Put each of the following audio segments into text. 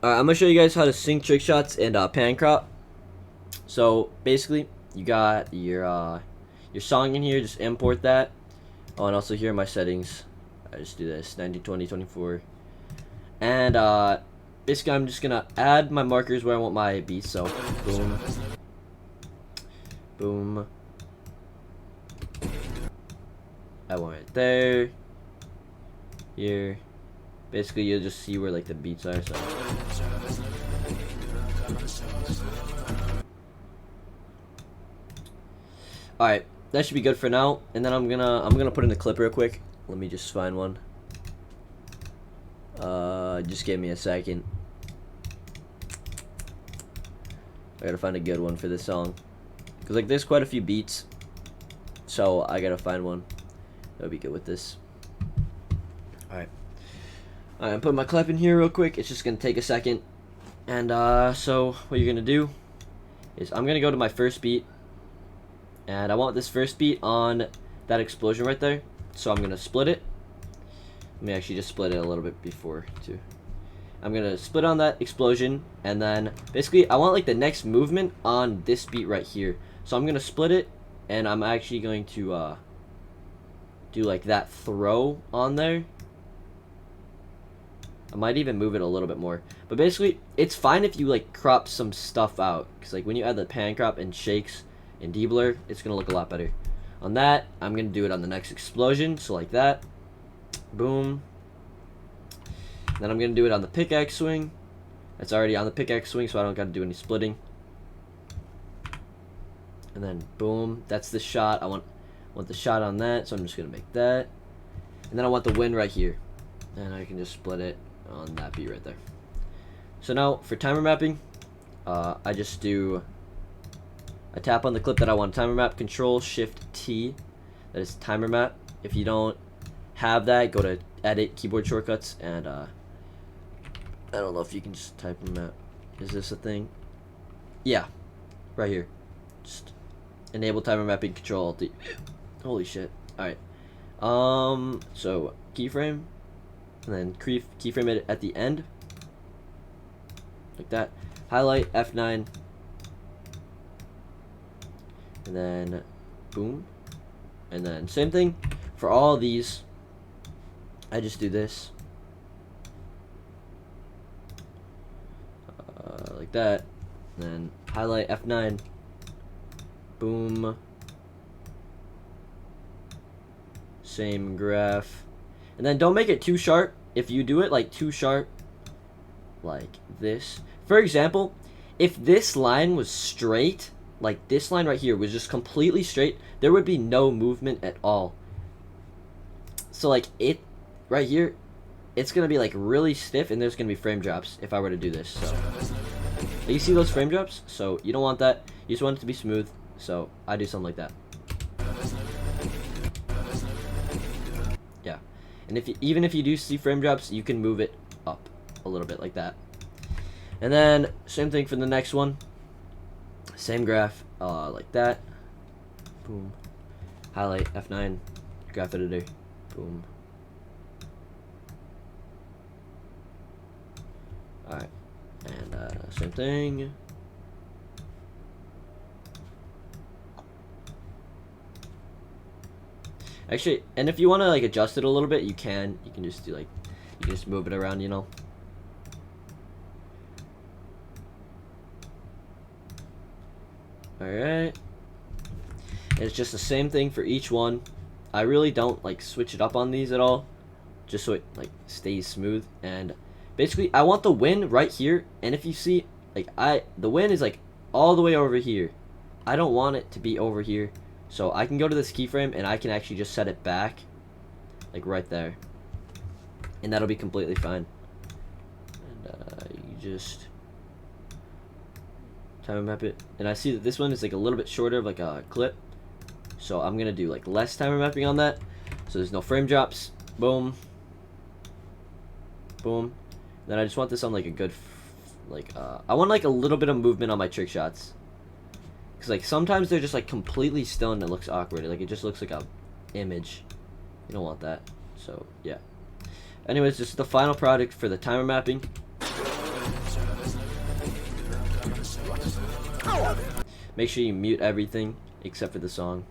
Alright, I'm gonna show you guys how to sync Trickshots and Pancrop. So basically, you got your song in here. Just import that. Oh, and also here are my settings. I just do this 90, 20, 24, and basically I'm just gonna add my markers where I want my beats. So boom, boom. I want it there, here. Basically, you'll just see where like the beats are. So. Alright, that should be good for now. And then I'm gonna put in the clip real quick. Let me just find one. Just give me a second. I gotta find a good one for this song. Cause like there's quite a few beats. So I gotta find one that'll be good with this. Alright. I'm putting my clip in here real quick. It's just gonna take a second. And so what you're gonna do is I'm gonna go to my first beat. And I want this first beat on that explosion right there. So I'm gonna split it. Let me actually just split it a little bit before too. I'm gonna split on that explosion, and then basically I want like the next movement on this beat right here. So I'm gonna split it, and I'm actually going to do like that throw on there. I might even move it a little bit more, but basically it's fine if you like crop some stuff out, because like when you add the pan crop and shakes and de-blur, it's gonna look a lot better. On that, I'm gonna do it on the next explosion, so like that. Boom. Then I'm gonna do it on the pickaxe swing. It's already on the pickaxe swing, so I don't gotta do any splitting. And then boom, that's the shot. I want the shot on that, so I'm just gonna make that. And then I want the win right here, and I can just split it on that beat right there. So now for timer mapping, I just do. I tap on the clip that I want timer map, Control Shift T. That is timer map. If you don't have that, go to Edit, Keyboard Shortcuts, and I don't know if you can just type map. Is this a thing? Yeah, right here. Just enable timer mapping, Control Alt T. Holy shit! All right. So keyframe, and then keyframe it at the end, like that. Highlight F9. And then boom, and then same thing for all of these. I just do this like that, and then highlight F9, boom, same graph, and then don't make it too sharp. If you do it like too sharp, like this, for example, if this line was straight, like this line right here was just completely straight, there would be no movement at all. So like it right here, it's gonna be like really stiff, and there's gonna be frame drops if I were to do this. So you see those frame drops? So you don't want that. You just want it to be smooth. So I do something like that. Yeah, and even if you do see frame drops, you can move it up a little bit like that. And then same thing for the next one. Same graph, like that. Boom. Highlight F9, graph editor. Boom. Alright. And same thing. Actually, and if you want to like adjust it a little bit, you can. You can just do like, you can just move it around, you know. Alright, it's just the same thing for each one. I really don't like switch it up on these at all, just so it like stays smooth. And basically I want the win right here, and if you see like the win is like all the way over here. I don't want it to be over here, so I can go to this keyframe and I can actually just set it back like right there, and that'll be completely fine. And you just timer map it, and I see that this one is like a little bit shorter of like a clip, so I'm gonna do like less timer mapping on that, so there's no frame drops. Boom, boom. Then I just want this on like a good I want like a little bit of movement on my trick shots, because like sometimes they're just like completely still and it looks awkward, like it just looks like a image. You don't want that. So yeah, anyways, this is the final product for the timer mapping. Make sure you mute everything except for the song.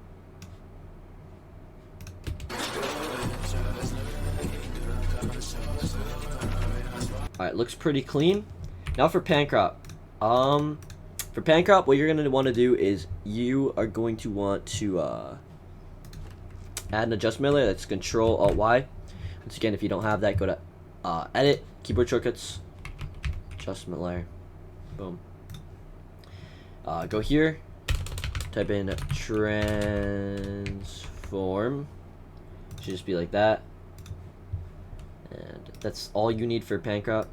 Alright, looks pretty clean. Now for Pancrop. For Pancrop, what you're going to want to do is you are going to want to add an adjustment layer. That's Control Alt Y. Once again, if you don't have that, go to Edit, Keyboard Shortcuts, Adjustment Layer. Boom. Go here, type in transform. Should just be like that. And that's all you need for Pancrop.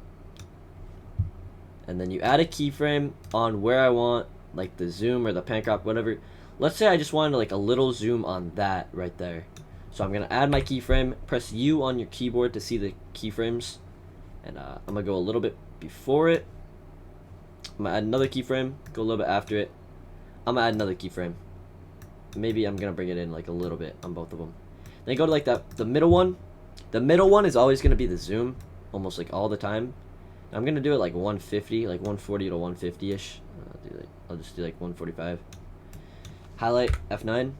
And then you add a keyframe on where I want, like the zoom or the Pancrop, whatever. Let's say I just wanted like a little zoom on that right there. So I'm gonna add my keyframe, press U on your keyboard to see the keyframes, and I'm gonna go a little bit before it. I'm gonna add another keyframe, go a little bit after it. I'm gonna add another keyframe. Maybe I'm gonna bring it in like a little bit on both of them. Then go to like the middle one. The middle one is always gonna be the zoom, almost like all the time. I'm gonna do it like 150, like 140 to 150-ish. I'll just do like 145. Highlight F9.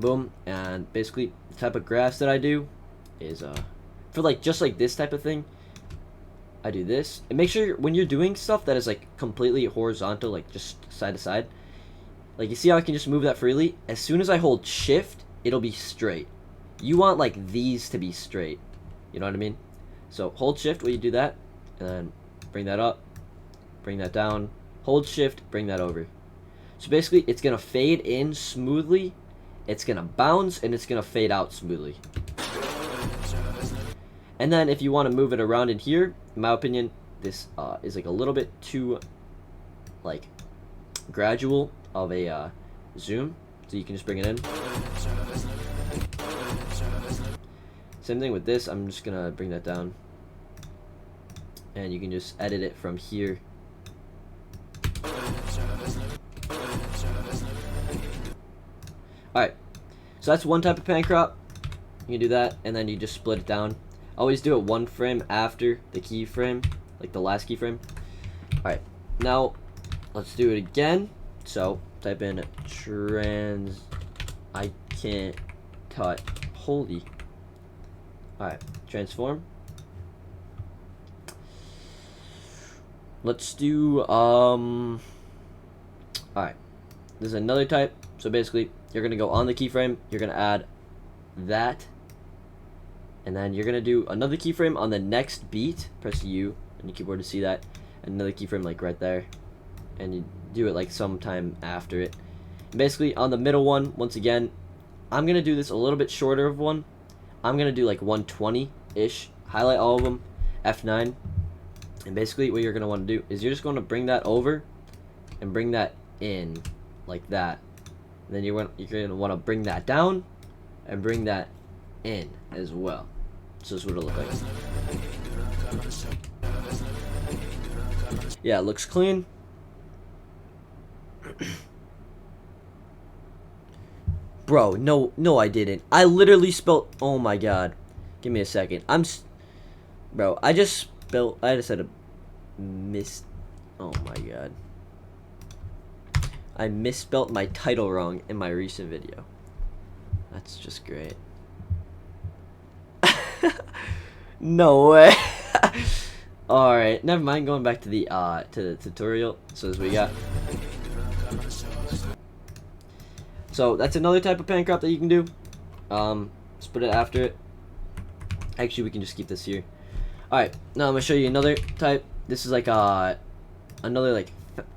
Boom. And basically the type of graphs that I do is for like just like this type of thing, I do this. And make sure when you're doing stuff that is like completely horizontal, like just side to side, like you see how I can just move that freely? As soon as I hold shift, it'll be straight. You want like these to be straight. You know what I mean? So hold shift when you do that, and then bring that up, bring that down, hold shift, bring that over. So basically it's gonna fade in smoothly, it's gonna bounce, and it's gonna fade out smoothly. And then if you want to move it around in here, in my opinion, this is like a little bit too like gradual of a zoom, so you can just bring it in. Same thing with this. I'm just gonna bring that down, and you can just edit it from here. Alright, so that's one type of Pancrop. You can do that, and then you just split it down. Always do it one frame after the keyframe, like the last keyframe. Alright, now let's do it again. So type in I can't touch. Holy. Alright, transform. Let's do alright, there's another type. So basically you're gonna go on the keyframe, you're gonna add that, and then you're gonna do another keyframe on the next beat. Press U on your keyboard to see that, and another keyframe like right there, and you do it like sometime after it. And basically on the middle one, once again, I'm gonna do this a little bit shorter of one. I'm gonna do like 120-ish. Highlight all of them, F9, and basically what you're gonna want to do is you're just going to bring that over and bring that in like that. And then you're gonna want to bring that down and bring that in as well. So this is what it'll look like. Yeah, it looks clean. Bro, no, I didn't. I literally spelled. Oh my god. Give me a second. Bro, I just had a oh my god. I misspelt my title wrong in my recent video. That's just great. No way. Alright, never mind. Going back to the tutorial. So as we got. So that's another type of Pancrop that you can do. Split it after it. Actually, we can just keep this here. Alright, now I'm gonna show you another type. This is like another like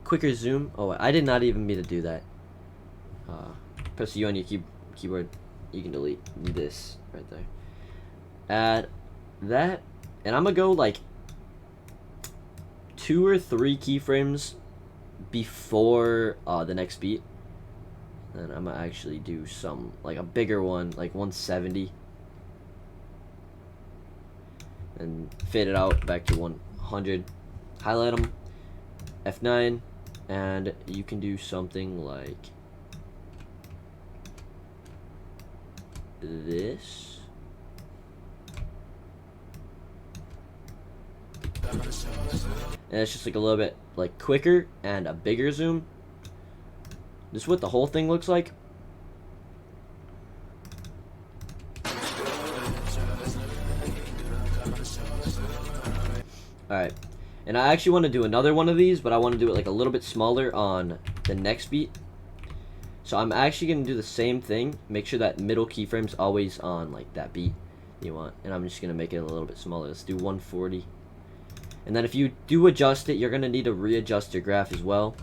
quicker zoom. Oh, I did not even mean to do that. Press U on your keyboard. You can delete this right there. Add that, and I'm gonna go like 2 or 3 keyframes before the next beat. And I'm gonna actually do some like a bigger one, like 170, and fade it out back to 100. Highlight them, F9, and you can do something like this. And it's just like a little bit like quicker and a bigger zoom. This is what the whole thing looks like. Alright. And I actually want to do another one of these, but I want to do it like a little bit smaller on the next beat. So I'm actually going to do the same thing. Make sure that middle keyframe's always on like that beat you want. And I'm just going to make it a little bit smaller. Let's do 140. And then if you do adjust it, you're going to need to readjust your graph as well.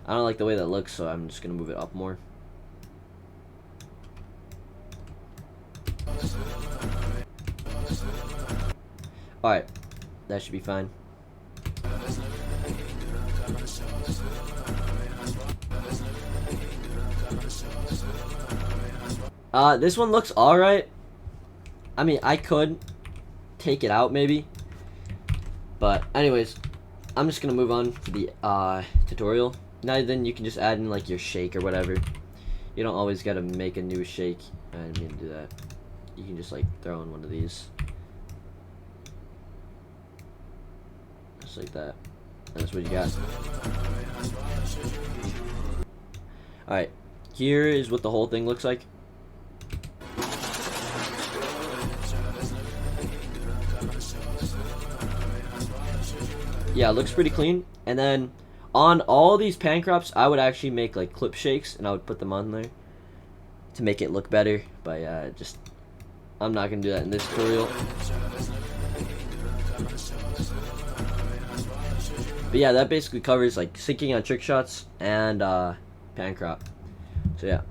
I don't like the way that looks, so I'm just going to move it up more. Alright, that should be fine. This one looks alright. I mean, I could take it out maybe. But anyways, I'm just going to move on to the tutorial. Now then you can just add in like your shake or whatever. You don't always got to make a new shake. I didn't mean to do that. You can just like throw in one of these. Just like that. And that's what you got. Alright. Here is what the whole thing looks like. Yeah, it looks pretty clean. And then on all these Pancrops, I would actually make like clip shakes and I would put them on there to make it look better. But just, I'm not going to do that in this tutorial. But yeah, that basically covers like syncing on Trickshots and Pancrop. So yeah.